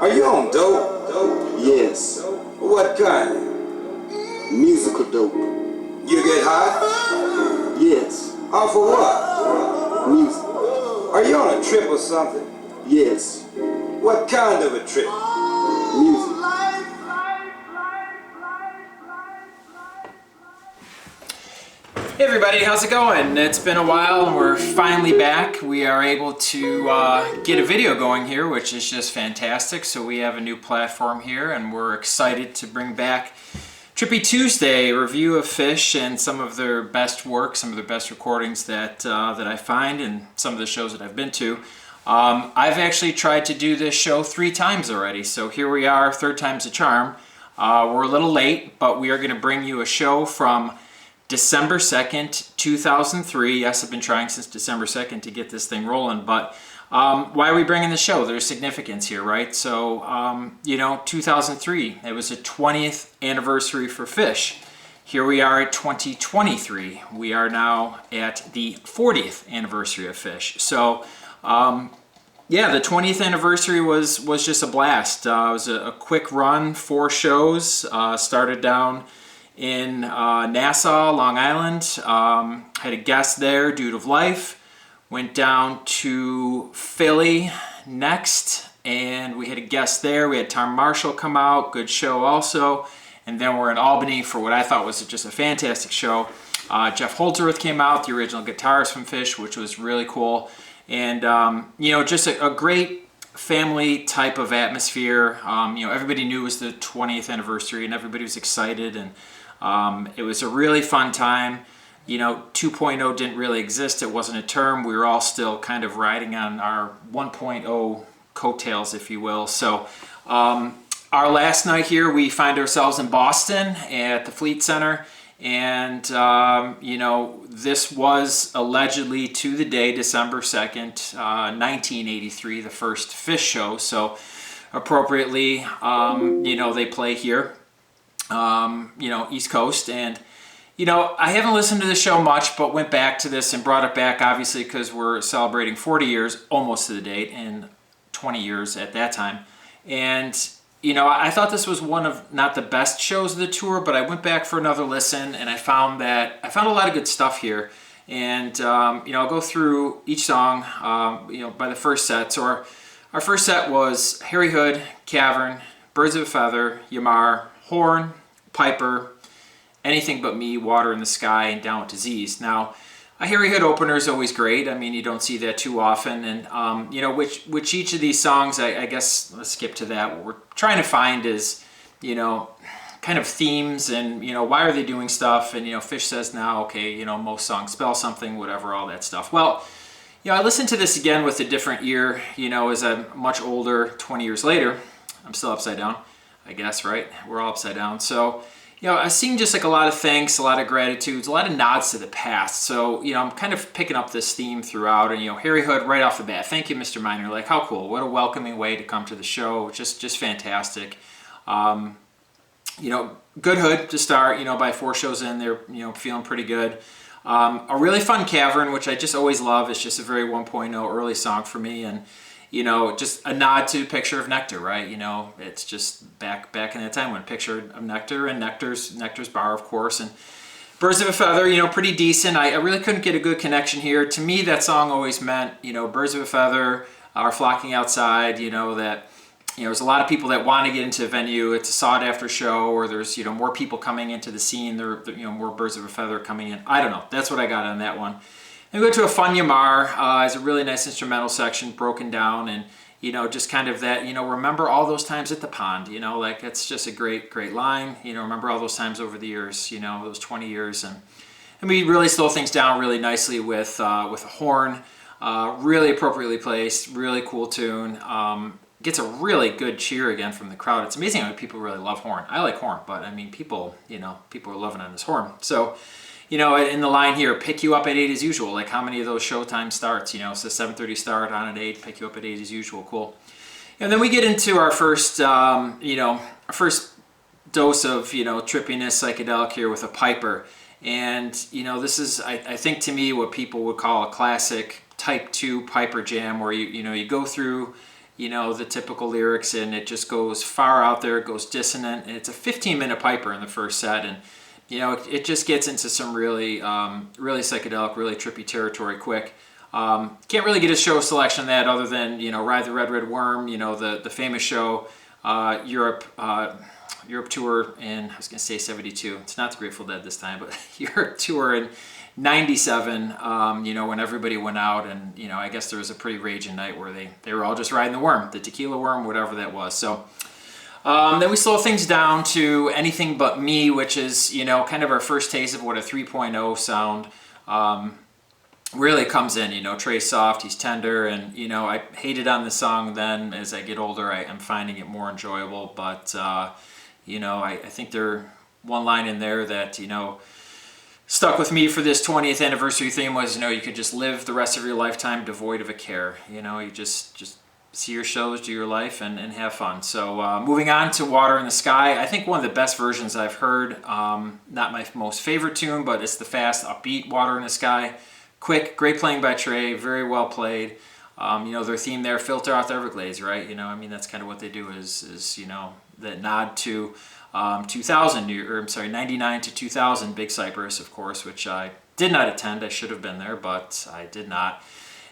Are you on dope? Yes. What kind? Musical dope. You get high? Yes. Off of what? Music. Are you on a trip or something? Yes. What kind of a trip? Music. Hey everybody, how's it going? It's been a while and we're finally back. We are able to get a video going here, which is just fantastic. So we have a new platform here and we're excited to bring back Trippy Tuesday, a review of Phish and some of their best work, some of their best recordings that I find and some of the shows that I've been to. I've actually tried to do this show 3 times already, so here we are, 3rd time's a charm. We're a little late, but we are going to bring you a show from December 2nd, 2003. Yes, I've been trying since December 2nd to get this thing rolling, but why are we bringing the show? There's significance here, right? So, 2003, it was the 20th anniversary for Phish. Here we are at 2023. We are now at the 40th anniversary of Phish. So, yeah, the 20th anniversary was just a blast. It was a quick run, 4 shows, started down in Nassau, Long Island. Had a guest there, Dude of Life. Went down to Philly next, and we had a guest there. We had Tom Marshall come out, good show also. And then we're in Albany for what I thought was just a fantastic show. Jeff Holdsworth came out, the original guitarist from Phish, which was really cool. And, just a great family type of atmosphere. Everybody knew it was the 20th anniversary and everybody was excited, and it was a really fun time. 2.0 didn't really exist. It wasn't a term. We were all still kind of riding on our 1.0 coattails, if you will. So our last night here, we find ourselves in Boston at the Fleet Center. And, this was allegedly to the day, December 2nd, 1983, the first Phish show. So appropriately, they play here, East Coast. And, I haven't listened to the show much, but went back to this and brought it back, obviously, because we're celebrating 40 years, almost to the date, and 20 years at that time. And, I thought this was one of not the best shows of the tour, but I went back for another listen, and I found a lot of good stuff here. And, I'll go through each song, by the first set. So our first set was Harry Hood, Cavern, Birds of a Feather, Yamar, Horn, Piper, Anything But Me, Water in the Sky, and Down with Disease. Now, a Harry Hood opener is always great. I mean, you don't see that too often. And, which each of these songs, I guess, let's skip to that. What we're trying to find is, kind of themes and, why are they doing stuff? And, Phish says now, okay, most songs spell something, whatever, all that stuff. Well, I listened to this again with a different ear, as I'm much older, 20 years later. I'm still upside down, I guess, right? We're all upside down. So, I seen just like a lot of thanks, a lot of gratitudes, a lot of nods to the past. So, I'm kind of picking up this theme throughout. And, Harry Hood right off the bat. Thank you, Mr. Miner. Like, how cool. What a welcoming way to come to the show. Just fantastic. Good Hood to start, by 4 shows in, they're, feeling pretty good. A really fun Cavern, which I just always love. It's just a very 1.0 early song for me. And, just a nod to Picture of Nectar, right? It's just back in that time when Picture of Nectar and Nectar's Bar, of course, and Birds of a Feather, pretty decent. I really couldn't get a good connection here. To me, that song always meant, Birds of a Feather are flocking outside, that, there's a lot of people that want to get into the venue. It's a sought-after show, or there's, more people coming into the scene. There, more Birds of a Feather coming in. I don't know. That's what I got on that one. And we go to a fun Yamar. It's a really nice instrumental section broken down, and just kind of that, remember all those times at the pond, like it's just a great line. Remember all those times over the years, those 20 years, and we really slow things down really nicely with a horn, really appropriately placed, really cool tune. Gets a really good cheer again from the crowd. It's amazing how people really love horn. I like horn, but I mean, people are loving on this horn. So, in the line here, pick you up at 8 as usual. Like, how many of those showtime starts? It's a 7:30 start on at 8, pick you up at 8 as usual. Cool. And then we get into our first, our first dose of, trippiness, psychedelic here with a Piper. And, this is, I think to me, what people would call a classic Type 2 Piper jam, where you go through you know, the typical lyrics, and it just goes far out there, it goes dissonant, and it's a 15-minute piper in the first set, and you know, it just gets into some really, really psychedelic, really trippy territory quick. Can't really get a show selection on that other than, you know, Ride the Red Red Worm, you know, the famous show, Europe tour in, I was going to say 72. It's not the Grateful Dead this time, but Europe tour in 97, you know, when everybody went out, and, you know, I guess there was a pretty raging night where they were all just riding the worm, the tequila worm, whatever that was. So then we slow things down to Anything But Me, which is, you know, kind of our first taste of what a 3.0 sound really comes in. You know, Trey's soft, he's tender, and, you know, I hated on the song then. As I get older, I'm finding it more enjoyable, but, you know, I think there's one line in there that, you know, stuck with me for this 20th anniversary theme was, you know, you could just live the rest of your lifetime devoid of a care. You know, you just see your shows, do your life, and have fun. So moving on to Water in the Sky, I think one of the best versions I've heard. Not my most favorite tune, but it's the fast, upbeat Water in the Sky. Quick, great playing by Trey, very well played. You know, their theme there, Filter Out the Everglades, right? You know, I mean, that's kind of what they do is you know, the nod to 2000, or I'm sorry, 99 to 2000 Big Cypress, of course, which I did not attend. I should have been there, but I did not.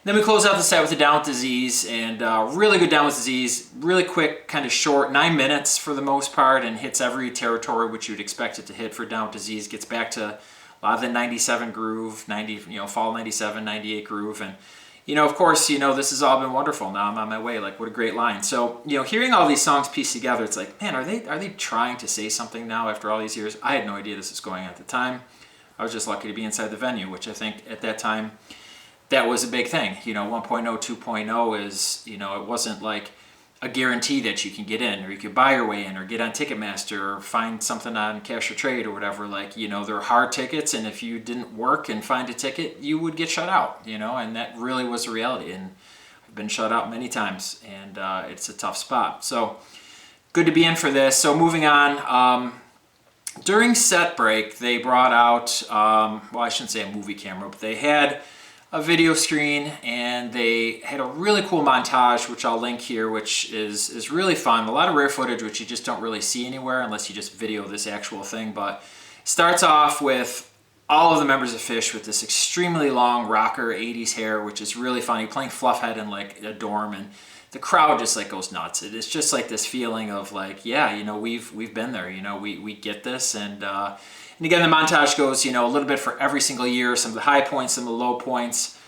Then we close out the set with the Down with Disease, and really good Down with Disease, really quick, kind of short, 9 minutes for the most part, and hits every territory which you'd expect it to hit for Down with Disease. Gets back to a lot of the 97 groove, 90, you know, fall 97, 98 groove, and you know, of course, you know, this has all been wonderful. Now I'm on my way. Like, what a great line. So, you know, hearing all these songs pieced together, it's like, man, are they trying to say something now after all these years? I had no idea this was going on at the time. I was just lucky to be inside the venue, which I think at that time, that was a big thing. You know, 1.0, 2.0 is, you know, it wasn't like a guarantee that you can get in, or you could buy your way in, or get on Ticketmaster, or find something on Cash or Trade or whatever. Like, you know, they're hard tickets, and if you didn't work and find a ticket, you would get shut out, you know, and that really was the reality. And I've been shut out many times, and it's a tough spot. So good to be in for this. So moving on, during set break, they brought out, well, I shouldn't say a movie camera, but they had a video screen, and they had a really cool montage, which I'll link here, which is really fun. A lot of rare footage, which you just don't really see anywhere unless you just video this actual thing. But it starts off with all of the members of Phish with this extremely long rocker 80s hair, which is really funny, playing Fluffhead in like a dorm, and the crowd just like goes nuts. It's just like this feeling of like, yeah, you know, we've been there, you know, we get this. And again, the montage goes, you know, a little bit for every single year, some of the high points, some of the low points,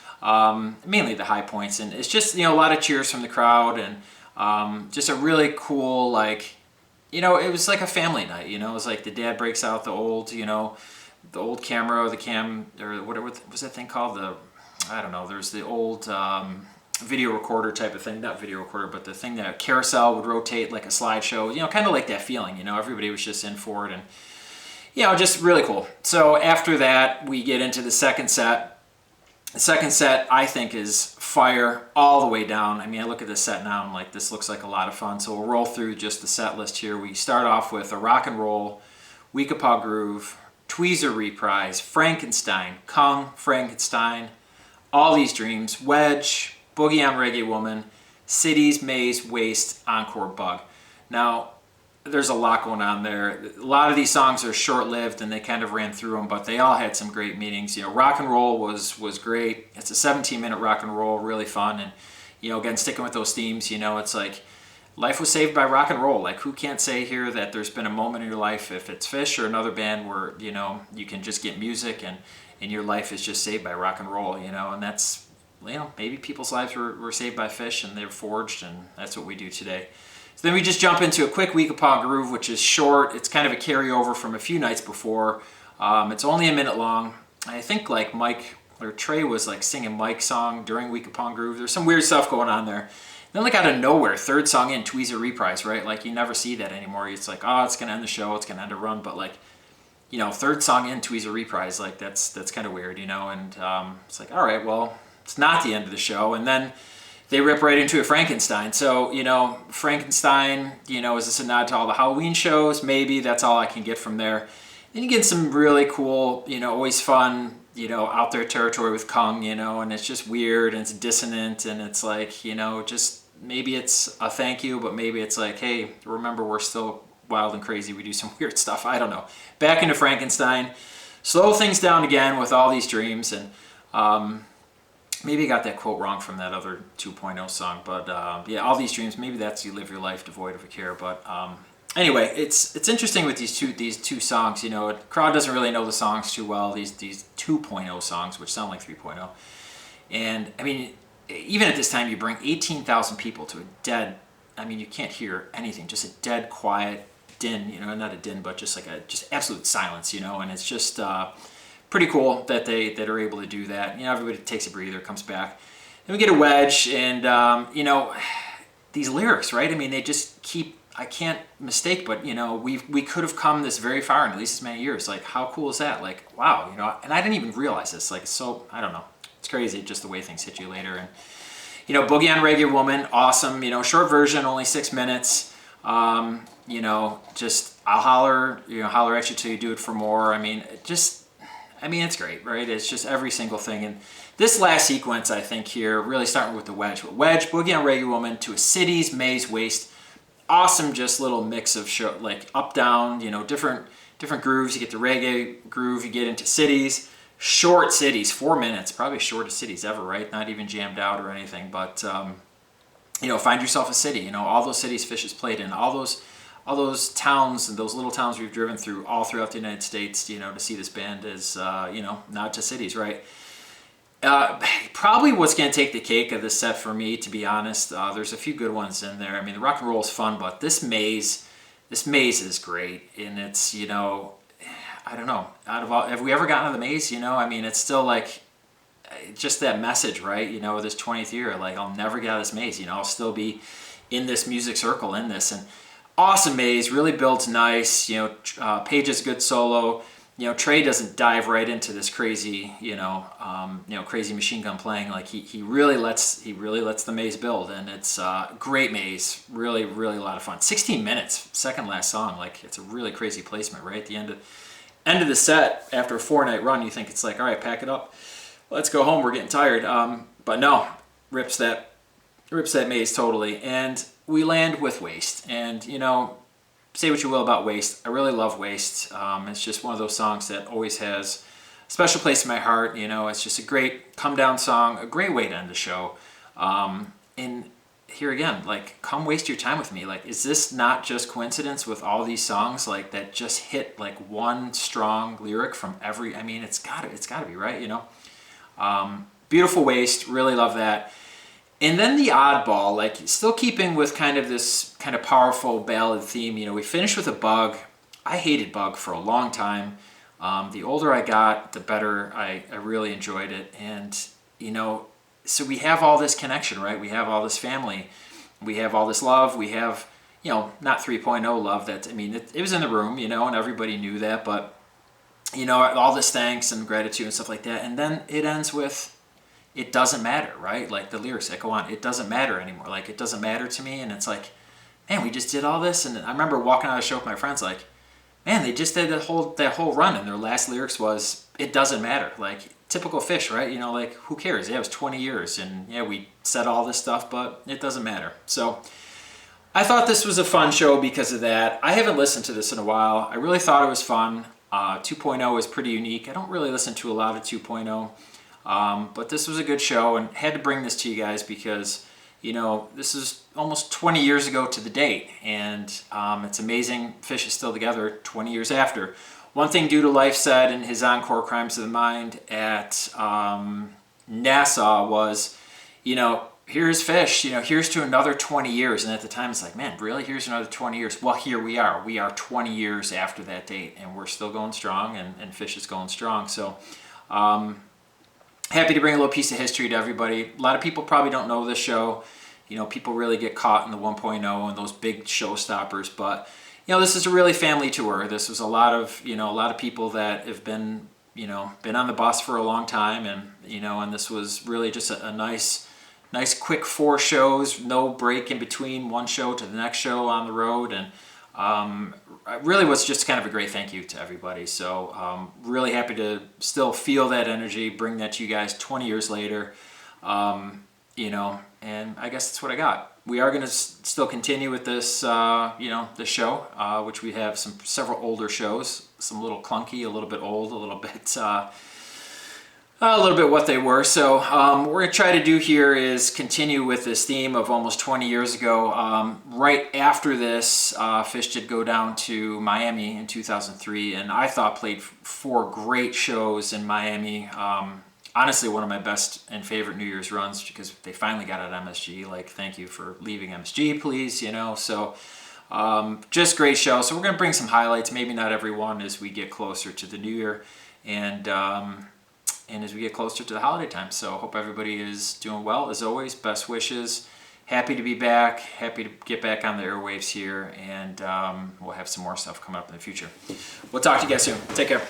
mainly the high points. And it's just, you know, a lot of cheers from the crowd, and just a really cool, like, you know, it was like a family night, you know. It was like the dad breaks out the old, you know, the old camera, or whatever was that thing called? I don't know, there's the old video recorder type of thing, not video recorder, but the thing that carousel would rotate like a slideshow, you know, kind of like that feeling, you know, everybody was just in for it. And you know, just really cool. So after that, we get into the second set. The second set, I think, is fire all the way down. I mean, I look at this set now, and I'm like, this looks like a lot of fun. So we'll roll through just the set list here. We start off with a rock and roll, Weekapaw Groove, Tweezer Reprise, Frankenstein, Kung, Frankenstein, All These Dreams, Wedge, Boogie on Reggae Woman, Cities, Maze, Waste, Encore, Bug. Now, there's a lot going on there. A lot of these songs are short-lived, and they kind of ran through them, but they all had some great meanings. You know, Rock and Roll was great. It's a 17-minute rock and roll, really fun. And, you know, again, sticking with those themes, you know, it's like life was saved by rock and roll. Like, who can't say here that there's been a moment in your life, if it's Phish or another band, where, you know, you can just get music and your life is just saved by rock and roll, you know. And that's, you know, maybe people's lives were saved by Phish, and they're forged, and that's what we do today. So then we just jump into a quick Weekapaw Groove, which is short. It's kind of a carryover from a few nights before. It's only a minute long. I think like Mike or Trey was like singing Mike's song during Weekapaw Groove. There's some weird stuff going on there. Then like out of nowhere, third song in, Tweezer Reprise, right? Like you never see that anymore. It's like, oh, it's gonna end the show, it's gonna end a run, but like, you know, third song in, Tweezer Reprise, like that's kind of weird, you know. And it's like, all right, well, it's not the end of the show. And then they rip right into a Frankenstein. So, you know, Frankenstein, you know, is this a nod to all the Halloween shows? Maybe. That's all I can get from there. Then you get some really cool, you know, always fun, you know, out there territory with Kung, you know, and it's just weird, and it's dissonant, and it's like, you know, just maybe it's a thank you, but maybe it's like, hey, remember we're still wild and crazy. We do some weird stuff. I don't know. Back into Frankenstein. Slow things down again with all these dreams. And maybe I got that quote wrong from that other 2.0 song. But yeah, all these dreams. Maybe that's you live your life devoid of a care. But anyway, it's interesting with these two songs. You know, the crowd doesn't really know the songs too well. These 2.0 songs, which sound like 3.0. And I mean, even at this time, you bring 18,000 people to a dead. I mean, you can't hear anything. Just a dead, quiet din. You know, not a din, but just like just absolute silence. You know, and it's just pretty cool that are able to do that. You know, everybody takes a breather, comes back. Then we get a wedge, and you know, these lyrics, right? I mean, they just keep. I can't mistake, but you know, we could have come this very far in at least as many years. Like, how cool is that? Like, wow, you know. And I didn't even realize this. Like, so I don't know. It's crazy just the way things hit you later. And you know, Boogie on Reggae Woman, awesome. You know, short version, only 6 minutes. You know, just I'll holler at you till you do it for more. I mean, it's great, right? It's just every single thing. And this last sequence, I think here, really starting with the wedge. Wedge, Boogie on Reggae Woman, to a city's maze waste. Awesome, just little mix of show, like up, down, you know, different grooves. You get the reggae groove, you get into cities. Short cities, 4 minutes, probably shortest cities ever, right? Not even jammed out or anything, but you know, find yourself a city. You know, all those cities Phish has played in, all those towns and those little towns we've driven through all throughout the United States. You know, to see this band is you know, not just cities, right? Probably what's going to take the cake of this set for me, to be honest. There's a few good ones in there. I mean, the rock and roll is fun, but this maze is great, and it's, you know. I don't know. Out of all, have we ever gotten to the maze? You know, I mean, it's still like just that message, right? You know, this 20th year, like I'll never get out of this maze. You know, I'll still be in this music circle in this, and awesome maze, really builds nice. You know, Page is a good solo. You know, Trey doesn't dive right into this crazy, crazy machine gun playing. Like he really lets the maze build, and it's great maze. Really, really a lot of fun. 16 minutes, second last song. Like it's a really crazy placement, right? At the end of the set, after a 4-night run, you think it's like, all right, pack it up, let's go home, we're getting tired. But no, rips that maze totally. And we land with Waste. And you know, say what you will about Waste, I really love Waste. It's just one of those songs that always has a special place in my heart. You know, it's just a great come down song, a great way to end the show. And here again, like, come waste your time with me. Like, is this not just coincidence with all these songs like that just hit like one strong lyric from every? I mean, it's gotta be, right? You know, beautiful Waste, really love that. And then the oddball, like still keeping with kind of this kind of powerful ballad theme. You know, we finished with a Bug. I hated Bug for a long time. The older I got, the better I really enjoyed it. And you know. So we have all this connection, right? We have all this family. We have all this love. We have, you know, not 3.0 love. That, I mean, it was in the room, you know, and everybody knew that. But, you know, all this thanks and gratitude and stuff like that. And then it ends with, it doesn't matter, right? Like the lyrics that go on, it doesn't matter anymore. Like, it doesn't matter to me. And it's like, man, we just did all this. And I remember walking out of the show with my friends like, man, they just did that whole run. And their last lyrics was, it doesn't matter. Like, typical Phish, right? You know, like, who cares? Yeah, it was 20 years, and yeah, we said all this stuff, but it doesn't matter. So I thought this was a fun show because of that. I haven't listened to this in a while. I really thought it was fun. 2.0 is pretty unique. I don't really listen to a lot of 2.0, but this was a good show, and had to bring this to you guys because, you know, this is almost 20 years ago to the date, and it's amazing Phish is still together 20 years after. One thing Due to Life said in his encore Crimes of the Mind at Nassau was, you know, here's Phish, you know, here's to another 20 years. And at the time it's like, man, really? Here's another 20 years. Well, here we are. We are 20 years after that date, and we're still going strong, and Phish is going strong. So happy to bring a little piece of history to everybody. A lot of people probably don't know this show. You know, people really get caught in the 1.0 and those big showstoppers, but you know, this is a really family tour. This was a lot of people that have been on the bus for a long time, and you know, and this was really just a nice quick 4 shows, no break in between one show to the next show on the road, and it really was just kind of a great thank you to everybody. So really happy to still feel that energy, bring that to you guys 20 years later. and I guess that's what I got. We are going to still continue with this, the show, which we have several older shows, some a little clunky, a little bit old, a little bit what they were. So what we're going to try to do here is continue with this theme of almost 20 years ago. Right after this, Phish did go down to Miami in 2003, and I thought played 4 great shows in Miami. Honestly, one of my best and favorite New Year's runs, because they finally got at MSG. Like, thank you for leaving MSG, please, So just great show. So we're going to bring some highlights, maybe not every one, as we get closer to the New Year and as we get closer to the holiday time. So hope everybody is doing well. As always, best wishes. Happy to be back. Happy to get back on the airwaves here, and we'll have some more stuff coming up in the future. We'll talk to you guys soon. Take care.